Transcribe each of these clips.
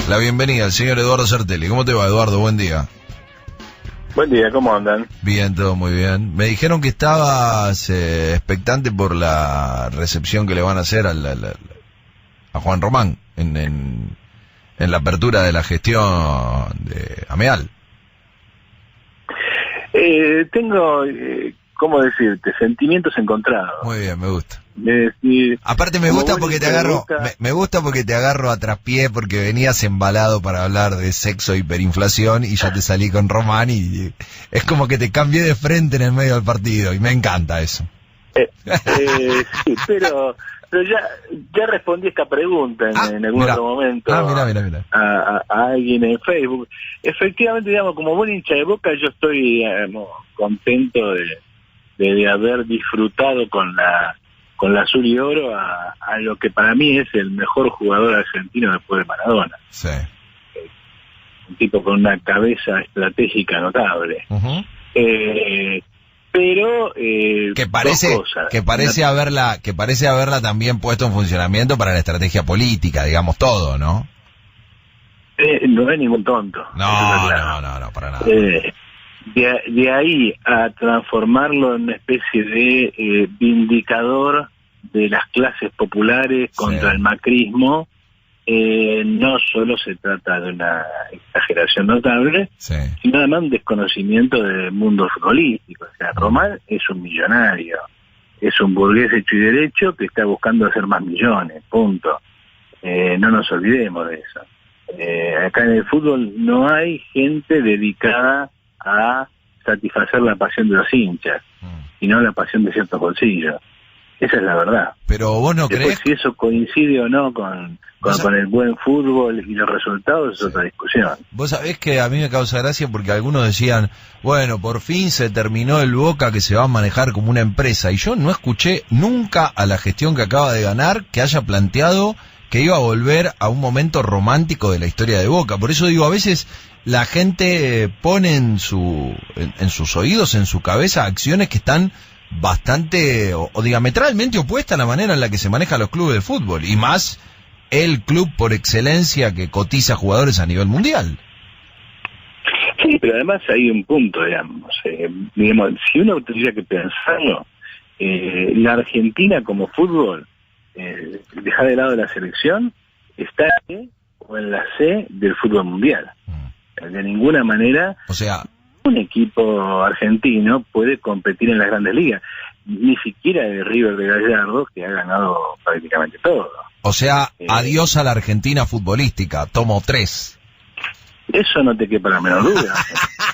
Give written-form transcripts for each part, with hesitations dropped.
la bienvenida al señor Eduardo Sartelli. ¿Cómo te va, Eduardo? Buen día. Buen día, ¿cómo andan? Bien, todo muy bien. Me dijeron que estabas expectante por la recepción que le van a hacer a Juan Román en la apertura de la gestión de Ameal. Tengo, ¿cómo decirte? Sentimientos encontrados. Muy bien, me gusta. Decir, aparte me gusta porque te agarro, me gusta porque te agarro a traspié, porque venías embalado para hablar de sexo e hiperinflación y ya te salí con Román y es como que te cambié de frente en el medio del partido y me encanta eso. Sí, pero ya respondí esta pregunta en algún otro momento Mira. A alguien en Facebook. Efectivamente, digamos, como buen hincha de Boca, yo estoy contento de haber disfrutado con la azul y oro a lo que para mí es el mejor jugador argentino después de Maradona. Sí. Un tipo con una cabeza estratégica notable. Uh-huh. Pero que parece haberla también puesto en funcionamiento para la estrategia política, digamos todo, ¿no? No es ningún tonto. No, para nada. De ahí a transformarlo en una especie de vindicador de las clases populares contra el macrismo, no solo se trata de una exageración notable, sino además un desconocimiento del mundo futbolístico. O sea, Román es un millonario, es un burgués hecho y derecho que está buscando hacer más millones, punto. No nos olvidemos de eso. Acá en el fútbol no hay gente dedicada a satisfacer la pasión de los hinchas, sino la pasión de ciertos bolsillos. Esa es la verdad. Pero vos no crees... Si eso coincide o no con el buen fútbol y los resultados es otra discusión. Vos sabés que a mí me causa gracia porque algunos decían, bueno, por fin se terminó el Boca que se va a manejar como una empresa, y yo no escuché nunca a la gestión que acaba de ganar que haya planteado que iba a volver a un momento romántico de la historia de Boca. Por eso digo, a veces la gente pone en sus oídos, en su cabeza, acciones que están bastante o diametralmente opuestas a la manera en la que se manejan los clubes de fútbol, y más el club por excelencia que cotiza jugadores a nivel mundial. Sí, pero además hay un punto, digamos, si uno tendría que pensarlo, la Argentina como fútbol, dejar de lado la selección, está en la C del fútbol mundial. De ninguna manera, o sea, un equipo argentino puede competir en las grandes ligas, ni siquiera el River de Gallardo, que ha ganado prácticamente todo. O sea, adiós a la Argentina futbolística, tomo 3. Eso no te quepa la menor duda.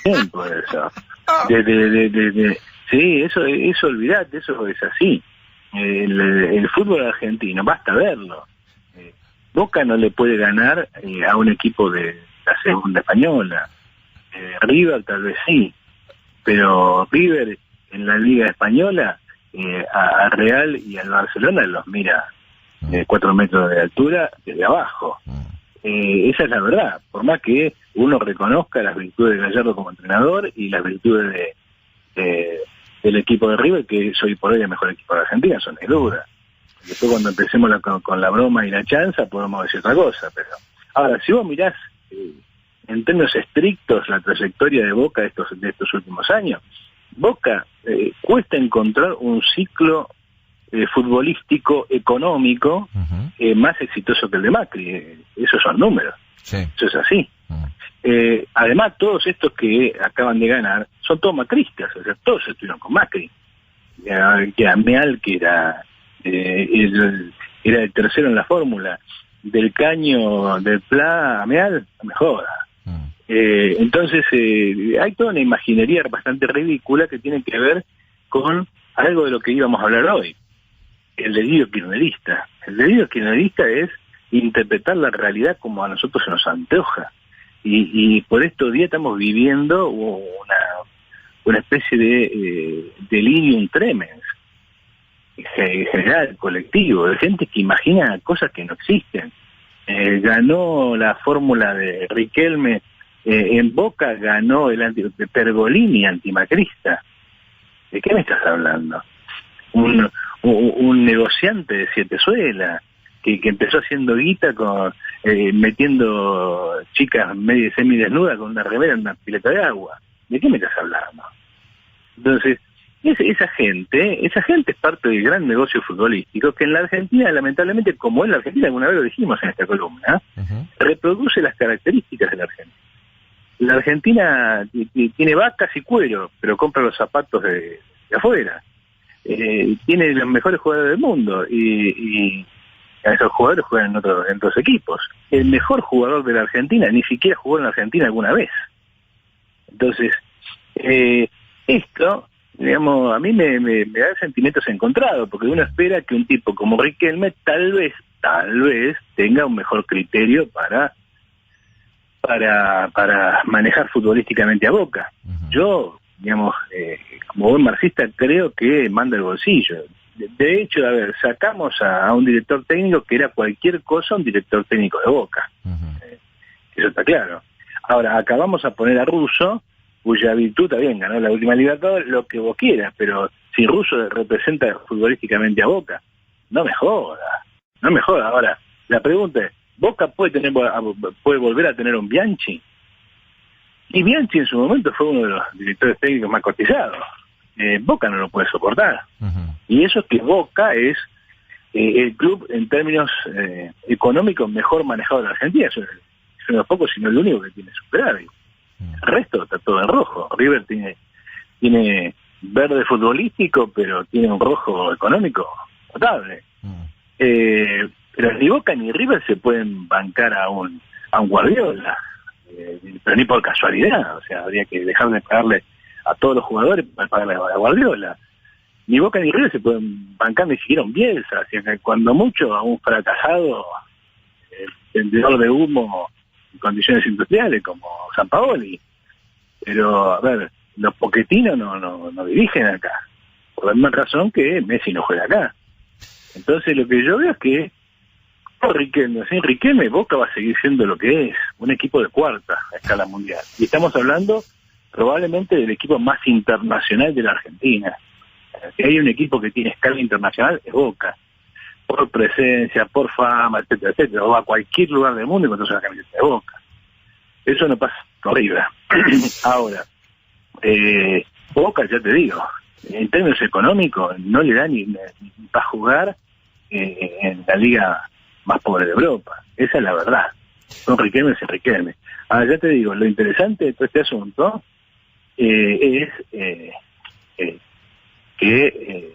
Tiempo eso. Sí, eso olvidate, eso es así. El fútbol argentino, basta verlo. Boca no le puede ganar a un equipo de la segunda española. River tal vez sí, pero River en la Liga Española a Real y al Barcelona los mira 4 metros de altura desde abajo. Esa es la verdad, por más que uno reconozca las virtudes de Gallardo como entrenador y las virtudes del equipo de River, que es hoy por hoy el mejor equipo de Argentina, son de duda. Después cuando empecemos con la broma y la chanza podemos decir otra cosa, pero ahora si vos mirás en términos estrictos la trayectoria de Boca de estos últimos años, Boca cuesta encontrar un ciclo futbolístico económico más exitoso que el de Macri. Esos son números. Sí. Eso es así. Además, todos estos que acaban de ganar son todos macristas, o sea, todos estuvieron con Macri. Que Ameal, que era el tercero en la fórmula, del Caño, del Pla, Ameal, no me joda. Entonces hay toda una imaginería bastante ridícula que tiene que ver con algo de lo que íbamos a hablar hoy, el delirio kirchnerista. El delirio kirchnerista es interpretar la realidad como a nosotros se nos antoja, y por estos días estamos viviendo una especie de delirium tremens general, colectivo, de gente que imagina cosas que no existen. Ganó la fórmula de Riquelme, en Boca ganó de Pergolini antimacrista. ¿De qué me estás hablando? Un negociante de Sietesuela que empezó haciendo guita con metiendo chicas medio semidesnudas con una remera en una pileta de agua. ¿De qué me estás hablando? Entonces, esa gente es parte del gran negocio futbolístico que en la Argentina, lamentablemente, como en la Argentina, alguna vez lo dijimos en esta columna, reproduce las características de la Argentina. La Argentina tiene vacas y cuero, pero compra los zapatos de afuera. Tiene los mejores jugadores del mundo y esos jugadores juegan en otros equipos. El mejor jugador de la Argentina ni siquiera jugó en la Argentina alguna vez. Entonces, esto, digamos, a mí me da sentimientos encontrados, porque uno espera que un tipo como Riquelme tal vez tenga un mejor criterio para manejar futbolísticamente a Boca. Yo, digamos, como buen marxista, creo que manda el bolsillo. De hecho, a ver, sacamos a un director técnico que era cualquier cosa un director técnico de Boca. Eso está claro. Ahora, acabamos a poner a Russo, cuya virtud también ganó la última Libertadores, lo que vos quieras, pero si Russo representa futbolísticamente a Boca, no me joda. Ahora, la pregunta es, ¿Boca puede volver a tener un Bianchi? Y Bianchi en su momento fue uno de los directores técnicos más cotizados. Boca no lo puede soportar. Y eso es que Boca es el club en términos económicos mejor manejado de la Argentina. Es uno de los pocos, sino el único que tiene superávit. El resto está todo en rojo. River tiene verde futbolístico, pero tiene un rojo económico notable. Pero ni Boca ni River se pueden bancar a un Guardiola, pero ni por casualidad. O sea, habría que dejar de pagarle a todos los jugadores para pagarle a Guardiola. Ni Boca ni River se pueden bancar ni siquiera un Bielsa, así que cuando mucho a un fracasado vendedor de humo en condiciones industriales como Sampaoli. Pero, a ver, los Pochettino no dirigen acá, por la misma razón que Messi no juega acá. Entonces lo que yo veo es que sin Riquelme, Boca va a seguir siendo lo que es, un equipo de cuarta a escala mundial. Y estamos hablando probablemente del equipo más internacional de la Argentina. Si hay un equipo que tiene escala internacional, es Boca. Por presencia, por fama, etcétera, etcétera. O a cualquier lugar del mundo y entonces una camiseta de Boca. Eso no pasa con River. Ahora, Boca, ya te digo, en términos económicos, no le da ni para jugar en la liga más pobre de Europa. Esa es la verdad. Con Riquelme sin Riquelme. Ahora, ya te digo, lo interesante de todo este asunto es que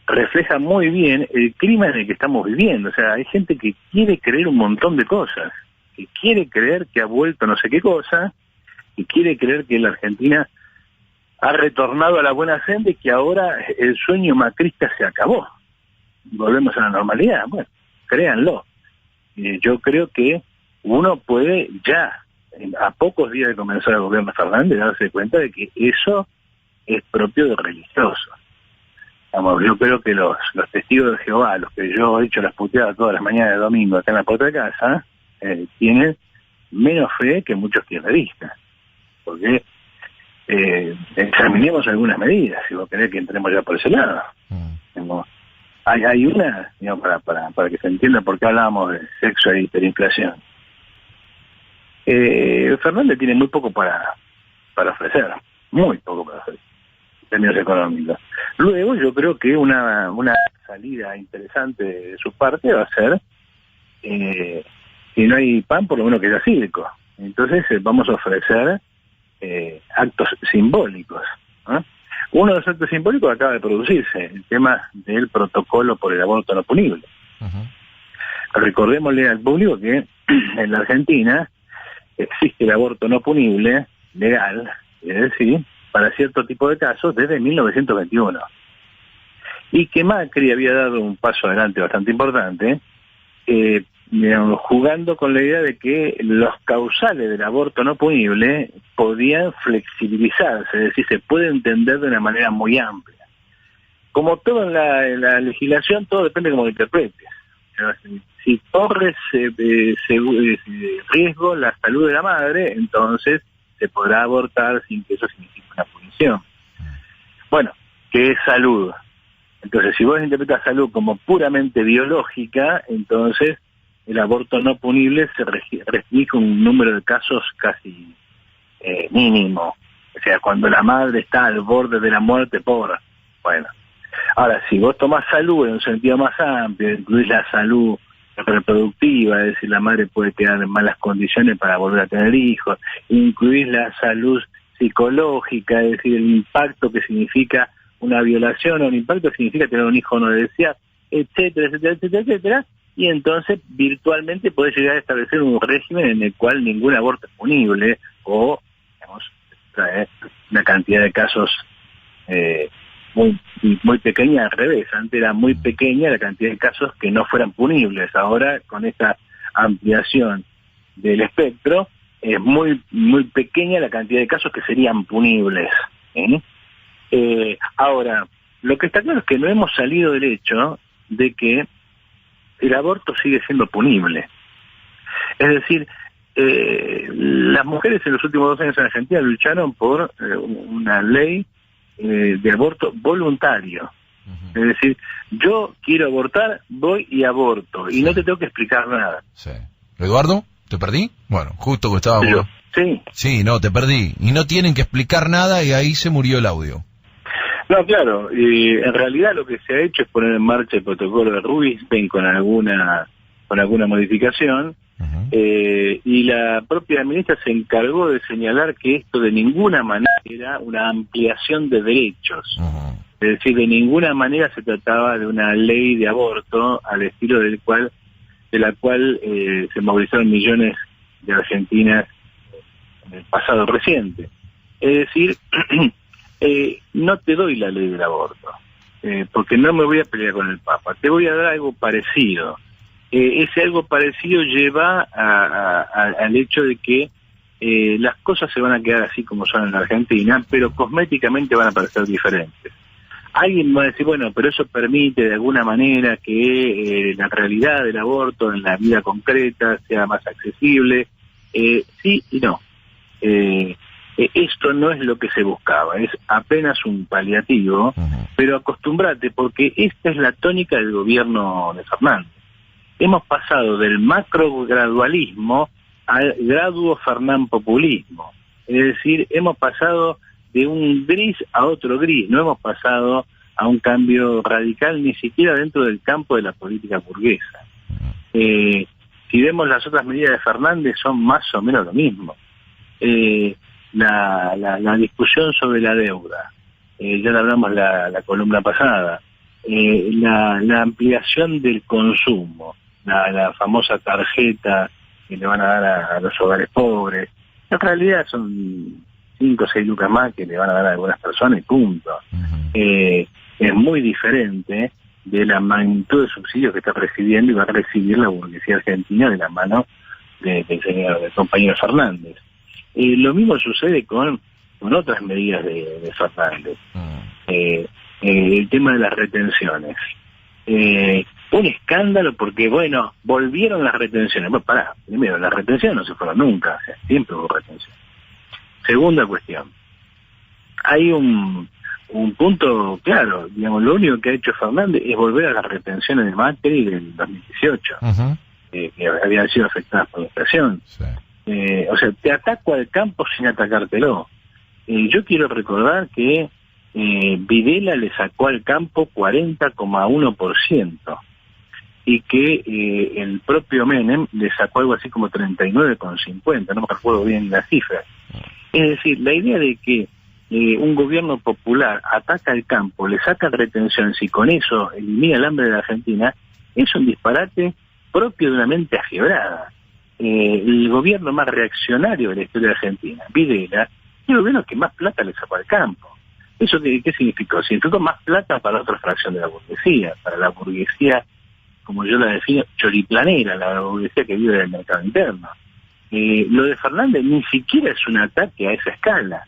refleja muy bien el clima en el que estamos viviendo. O sea, hay gente que quiere creer un montón de cosas, que quiere creer que ha vuelto no sé qué cosa, y quiere creer que la Argentina ha retornado a la buena senda y que ahora el sueño macrista se acabó. Volvemos a la normalidad. Bueno, créanlo. Yo creo que uno puede ya, a pocos días de comenzar el gobierno Fernández, darse cuenta de que eso es propio de religiosos. Vamos, yo creo que los testigos de Jehová, los que yo he hecho las puteadas todas las mañanas de domingo acá en la puerta de casa, tienen menos fe que muchos kirchneristas. Porque examinemos algunas medidas, si vos querés que entremos ya por ese lado. Hay una, digamos, para que se entienda por qué hablábamos de sexo e hiperinflación. Fernández tiene muy poco para ofrecer, muy poco para ofrecer en términos económicos. Luego yo creo que una salida interesante de su parte va a ser si no hay pan, por lo menos que haya circo. Entonces vamos a ofrecer actos simbólicos, ¿no? Uno de los actos simbólicos acaba de producirse, el tema del protocolo por el aborto no punible. Recordémosle al público que en la Argentina existe el aborto no punible, legal, es decir, para cierto tipo de casos desde 1921. Y que Macri había dado un paso adelante bastante importante, digamos, jugando con la idea de que los causales del aborto no punible podían flexibilizarse, es decir, se puede entender de una manera muy amplia. Como todo en la legislación, todo depende de cómo lo interpretes. Si corres riesgo la salud de la madre, entonces se podrá abortar sin que eso signifique una punición. Bueno, ¿qué es salud? Entonces, si vos interpretas salud como puramente biológica, entonces el aborto no punible se restringe un número de casos casi mínimo. O sea, cuando la madre está al borde de la muerte bueno. Ahora, si vos tomás salud en un sentido más amplio, incluís la salud reproductiva, es decir, la madre puede quedar en malas condiciones para volver a tener hijos, incluís la salud psicológica, es decir, el impacto que significa una violación o un impacto que significa tener un hijo no deseado, etcétera, etcétera, etcétera, etcétera, y entonces virtualmente podés llegar a establecer un régimen en el cual ningún aborto es punible o, digamos, trae una cantidad de casos muy pequeña, al revés. Antes era muy pequeña la cantidad de casos que no fueran punibles. Ahora, con esta ampliación del espectro, es muy pequeña la cantidad de casos que serían punibles. Ahora, lo que está claro es que no hemos salido del hecho de que el aborto sigue siendo punible. Es decir, las mujeres en los últimos 2 años en Argentina lucharon por una ley de aborto voluntario. Es decir, yo quiero abortar, voy y aborto, y no te tengo que explicar nada. Sí. ¿Eduardo? ¿Te perdí? Bueno, justo que estábamos... Sí. Sí, no, te perdí. Y no tienen que explicar nada y ahí se murió el audio. No, claro, en realidad lo que se ha hecho es poner en marcha el protocolo de Rubinstein con alguna modificación, y la propia ministra se encargó de señalar que esto de ninguna manera era una ampliación de derechos. Es decir, de ninguna manera se trataba de una ley de aborto al estilo de la cual se movilizaron millones de argentinas en el pasado reciente. Es decir, no te doy la ley del aborto, porque no me voy a pelear con el Papa, te voy a dar algo parecido. Ese algo parecido lleva al hecho de que las cosas se van a quedar así como son en la Argentina, pero cosméticamente van a parecer diferentes. Alguien va a decir, bueno, pero eso permite de alguna manera que la realidad del aborto en la vida concreta sea más accesible. Sí y no. Esto no es lo que se buscaba, es apenas un paliativo, pero acostúmbrate, porque esta es la tónica del gobierno de Fernández. Hemos pasado del macrogradualismo al graduo Fernán populismo. Es decir, hemos pasado de un gris a otro gris, no hemos pasado a un cambio radical ni siquiera dentro del campo de la política burguesa. Si vemos las otras medidas de Fernández, son más o menos lo mismo. La discusión sobre la deuda, ya la hablamos la columna pasada, la ampliación del consumo, la famosa tarjeta que le van a dar a los hogares pobres, en realidad son 5 o 6 lucas más que le van a dar a algunas personas y punto. Es muy diferente de la magnitud de subsidios que está recibiendo y va a recibir la burguesía argentina de la mano del compañero Fernández. Lo mismo sucede con otras medidas de Fernández. El tema de las retenciones. Un escándalo porque, bueno, volvieron las retenciones. Bueno, primero, las retenciones no se fueron nunca, o sea, siempre hubo retención. Segunda cuestión. Hay un punto claro, digamos, lo único que ha hecho Fernández es volver a las retenciones de Macri del 2018, que habían sido afectadas por la inflación. Sí. O sea, te ataco al campo sin atacártelo. Yo quiero recordar que Videla le sacó al campo 40,1% y que el propio Menem le sacó algo así como 39,50%, no me recuerdo bien la cifra. Es decir, la idea de que un gobierno popular ataca al campo, le saca retenciones y con eso elimina el hambre de la Argentina, es un disparate propio de una mente afiebrada. El gobierno más reaccionario de la historia de Argentina, Videla, es el gobierno que más plata le sacó al campo. ¿Eso qué significó? Significó más plata para otra fracción de la burguesía, para la burguesía, como yo la defino, choriplanera, la burguesía que vive del mercado interno. Lo de Fernández ni siquiera es un ataque a esa escala.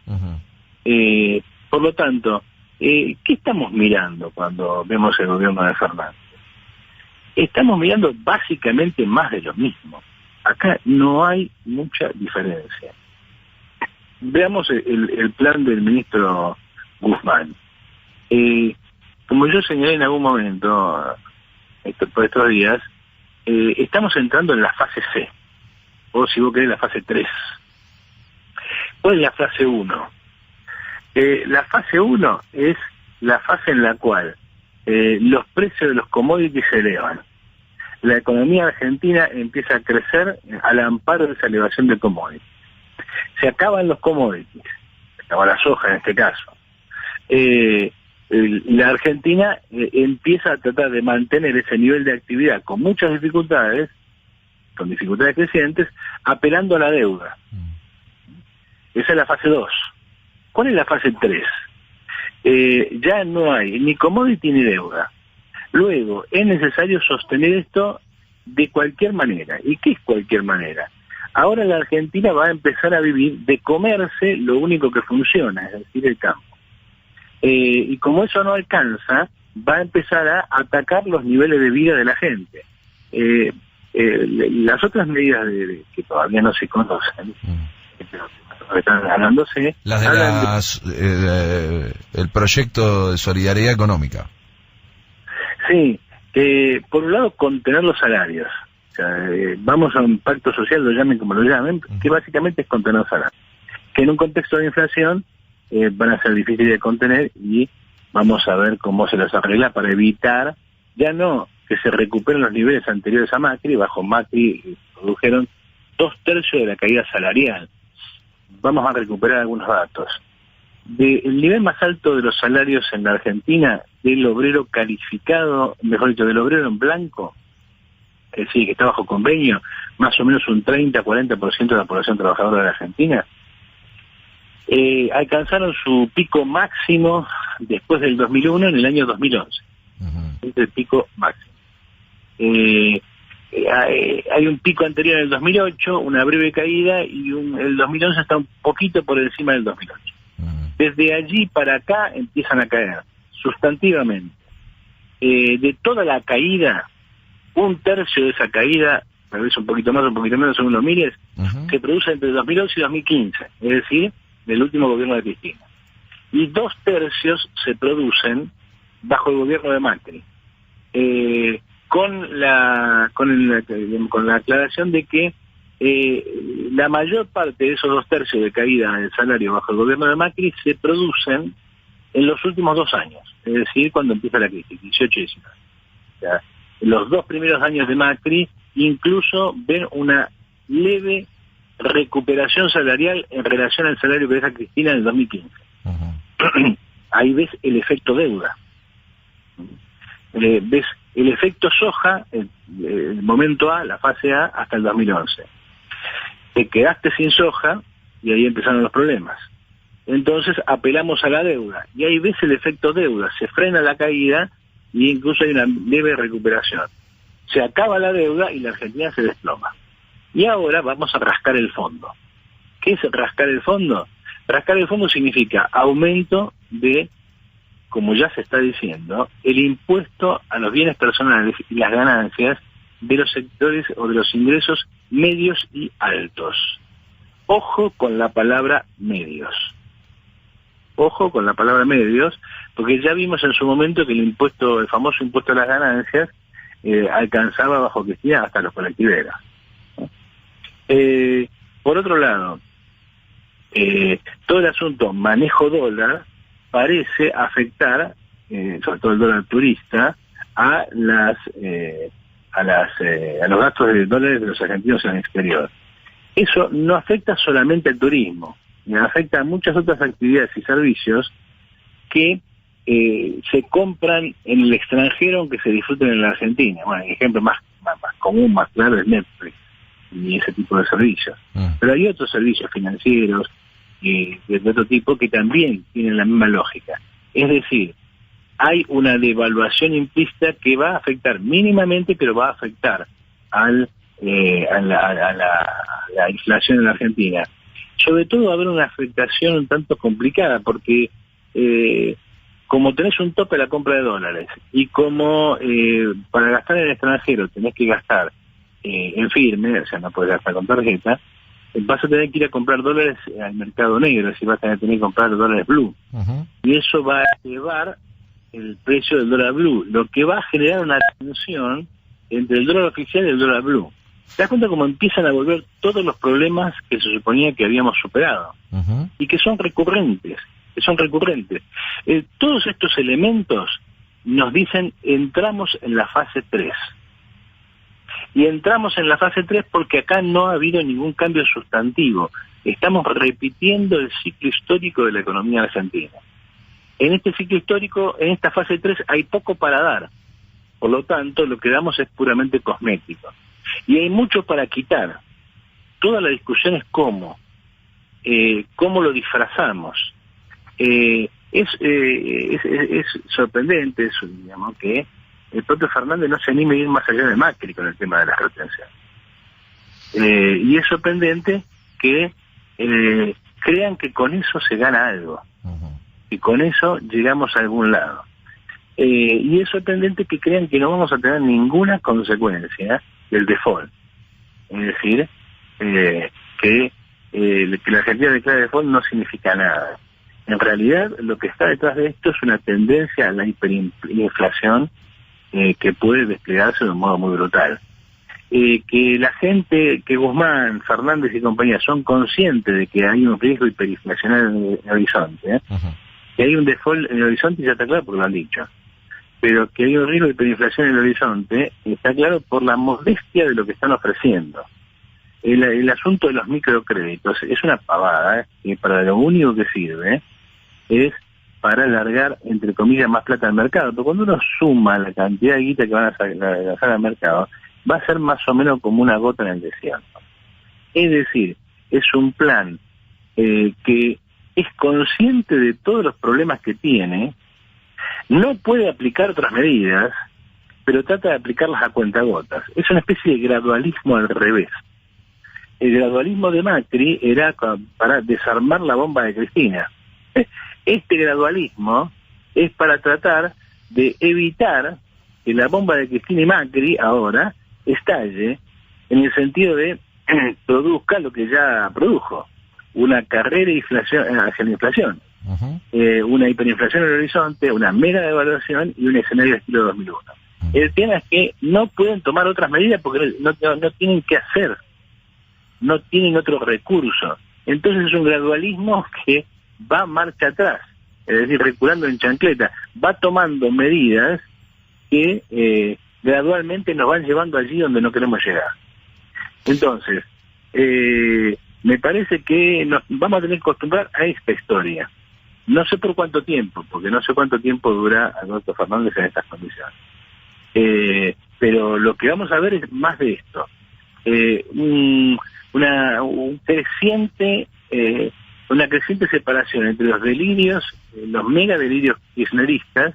Por lo tanto, ¿qué estamos mirando cuando vemos el gobierno de Fernández? Estamos mirando básicamente más de lo mismo. Acá no hay mucha diferencia. Veamos el plan del ministro Guzmán. como yo señalé en algún momento, por estos días, estamos entrando en la fase C, o si vos querés, la fase 3. ¿Cuál es la fase 1? La fase 1 es la fase en la cual los precios de los commodities se elevan. La economía argentina empieza a crecer al amparo de esa elevación de commodities. Se acaban los commodities, se acaba la soja en este caso. La Argentina empieza a tratar de mantener ese nivel de actividad con muchas dificultades, con dificultades crecientes, apelando a la deuda. Esa es la fase 2. ¿Cuál es la fase 3? Ya no hay ni commodity ni deuda. Luego, es necesario sostener esto de cualquier manera. ¿Y qué es cualquier manera? Ahora la Argentina va a empezar a vivir de comerse lo único que funciona, es decir, el campo. Y como eso no alcanza, va a empezar a atacar los niveles de vida de la gente. Las otras medidas que todavía no se conocen, están hablándose, las de el proyecto de solidaridad económica. Sí, por un lado contener los salarios. O sea, vamos a un pacto social, lo llamen como lo llamen, que básicamente es contener los salarios. Que en un contexto de inflación van a ser difíciles de contener y vamos a ver cómo se los arregla para evitar, ya no que se recuperen los niveles anteriores a Macri. Bajo Macri produjeron 2/3 de la caída salarial. Vamos a recuperar algunos datos. El nivel más alto de los salarios en la Argentina, del obrero calificado, mejor dicho, del obrero en blanco, es decir, que está bajo convenio, más o menos un 30-40% de la población trabajadora de la Argentina, alcanzaron su pico máximo después del 2001 en el año 2011. Es el pico máximo. Hay un pico anterior en el 2008, una breve caída, y el 2011 está un poquito por encima del 2008. Desde allí para acá empiezan a caer sustantivamente. De toda la caída, 1/3 de esa caída, a veces un poquito más, un poquito menos según los miles, se produce entre 2011 y 2015, es decir, del último gobierno de Cristina. Y 2/3 se producen bajo el gobierno de Macri. Con la aclaración de que la mayor parte de esos 2/3 de caída del salario bajo el gobierno de Macri se producen en los últimos 2 años, es decir, cuando empieza la crisis, 18 y 19. O sea, los 2 primeros años de Macri incluso ven una leve recuperación salarial en relación al salario que deja Cristina en el 2015. Ahí ves el efecto deuda. Ves el efecto soja, el momento A, la fase A, hasta el 2011. Te quedaste sin soja y ahí empezaron los problemas. Entonces apelamos a la deuda y ahí ves el efecto deuda, se frena la caída y incluso hay una leve recuperación. Se acaba la deuda y la Argentina se desploma. Y ahora vamos a rascar el fondo. ¿Qué es rascar el fondo? Rascar el fondo significa aumento de, como ya se está diciendo, el impuesto a los bienes personales y las ganancias de los sectores o de los ingresos medios y altos. Ojo con la palabra medios. Ojo con la palabra medios, porque ya vimos en su momento que el famoso impuesto a las ganancias, alcanzaba bajo Cristina hasta los colectiveros. Por otro lado, todo el asunto manejo dólar parece afectar, sobre todo el dólar turista, a los gastos de dólares de los argentinos en el exterior. Eso no afecta solamente al turismo, afecta a muchas otras actividades y servicios que se compran en el extranjero aunque se disfruten en la Argentina. Bueno, el ejemplo más común, más claro es Netflix y ese tipo de servicios. Pero hay otros servicios financieros de otro tipo que también tienen la misma lógica. Es decir, hay una devaluación implícita que va a afectar mínimamente, pero va a afectar a la inflación en la Argentina. Sobre todo va a haber una afectación un tanto complicada, porque como tenés un tope a la compra de dólares y como para gastar en el extranjero tenés que gastar en firme, o sea, no podés gastar con tarjeta, vas a tener que ir a comprar dólares al mercado negro, es decir, vas a tener que comprar dólares blue. Y eso va a llevar el precio del dólar blue, lo que va a generar una tensión entre el dólar oficial y el dólar blue. ¿Te das cuenta cómo empiezan a volver todos los problemas que se suponía que habíamos superado? Ujú. Y que son recurrentes, todos estos elementos nos dicen, entramos en la fase 3. Y entramos en la fase 3 porque acá no ha habido ningún cambio sustantivo. Estamos repitiendo el ciclo histórico de la economía argentina. En este ciclo histórico, en esta fase 3, hay poco para dar. Por lo tanto, lo que damos es puramente cosmético. Y hay mucho para quitar. Toda la discusión es cómo lo disfrazamos. Es sorprendente eso, digamos, que el propio Fernández no se anime a ir más allá de Macri con el tema de las retenciones. Y es sorprendente que crean que con eso se gana algo, y con eso llegamos a algún lado. Y es sorprendente que crean que no vamos a tener ninguna consecuencia del default. Es decir, que la Argentina declare default no significa nada. En realidad, lo que está detrás de esto es una tendencia a la hiperinflación que puede desplegarse de un modo muy brutal. Que la gente, que Guzmán, Fernández y compañía son conscientes de que hay un riesgo hiperinflacionario en el horizonte, que hay un default en el horizonte ya está claro porque lo han dicho, pero que hay un riesgo de hiperinflación en el horizonte está claro por la modestia de lo que están ofreciendo. El asunto de los microcréditos es una pavada, que para lo único que sirve es para alargar, entre comillas, más plata al mercado. Pero cuando uno suma la cantidad de guita que van a sacar al mercado, va a ser más o menos como una gota en el desierto. Es decir, es un plan que es consciente de todos los problemas que tiene, no puede aplicar otras medidas, pero trata de aplicarlas a cuentagotas. Es una especie de gradualismo al revés. El gradualismo de Macri era para desarmar la bomba de Cristina. Este gradualismo es para tratar de evitar que la bomba de Cristina y Macri ahora estalle, en el sentido de produzca lo que ya produjo, una carrera de inflación hacia la inflación, una hiperinflación en el horizonte, una mega devaluación y un escenario estilo 2001. El tema es que no pueden tomar otras medidas porque no tienen que hacer, no tienen otro recurso. Entonces es un gradualismo que va marcha atrás, es decir, reculando en chancleta, va tomando medidas que gradualmente nos van llevando allí donde no queremos llegar. Entonces, me parece que nos vamos a tener que acostumbrar a esta historia. No sé por cuánto tiempo, porque no sé cuánto tiempo dura Alberto Fernández en estas condiciones. Pero lo que vamos a ver es más de esto. Una creciente separación entre los delirios, los mega delirios kirchneristas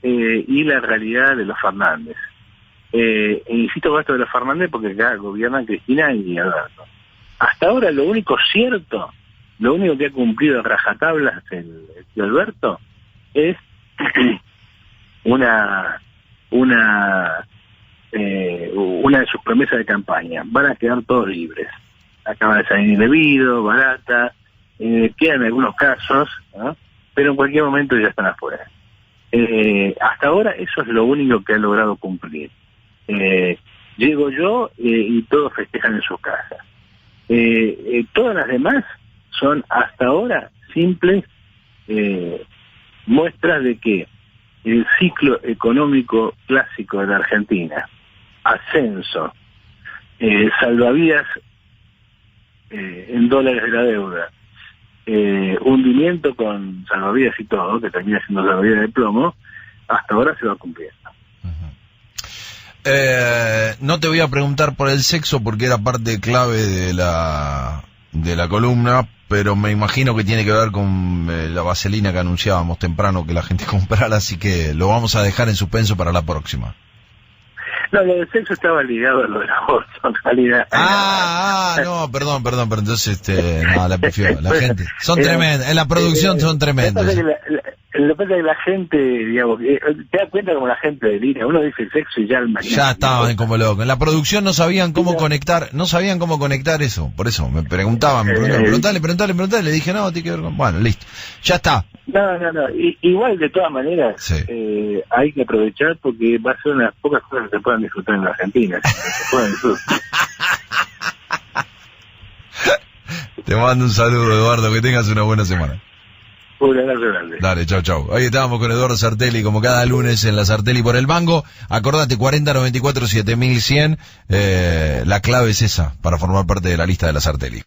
y la realidad de los Fernández. Insisto con esto de los Fernández porque acá gobiernan Cristina y Alberto. Hasta ahora lo único cierto, lo único que ha cumplido a rajatablas el tío Alberto es una de sus promesas de campaña. Van a quedar todos libres. Acaba de salir indebido, barata, quedan algunos casos, ¿no? Pero en cualquier momento ya están afuera. Hasta ahora eso es lo único que ha logrado cumplir. Llego yo y todos festejan en sus casas. Todas las demás son hasta ahora simples muestras de que el ciclo económico clásico de la Argentina, ascenso, salvavidas en dólares de la deuda, hundimiento con salvavidas y todo, que termina siendo salvavidas de plomo, hasta ahora se va cumpliendo. No te voy a preguntar por el sexo porque era parte clave de la columna, pero me imagino que tiene que ver con la vaselina que anunciábamos temprano que la gente comprara, así que lo vamos a dejar en suspenso para la próxima. No, lo del sexo estaba ligado a lo del aborto, en realidad. No, perdón, pero entonces, no, la prefiero, la gente. Son tremendas, en la producción son tremendos. La Lo que pasa es que la gente, digamos, te das cuenta como la gente delira, uno dice sexo y ya el mañana. Ya estaban como locos. En la producción no sabían cómo conectar, eso. Por eso me preguntaban, preguntale, le dije, no, tiene que ver con... Bueno, listo. Ya está. No. Igual, de todas maneras, Sí. hay que aprovechar porque va a ser una de las pocas cosas que se puedan disfrutar en la Argentina. Se puedan disfrutar. Te mando un saludo, Eduardo, que tengas una buena semana. Un abrazo grande. Dale, chau. Ahí estábamos con Eduardo Sartelli, como cada lunes en la Sartelli por el Mango. Acordate, 4094-7100, la clave es esa, para formar parte de la lista de la Sartelli.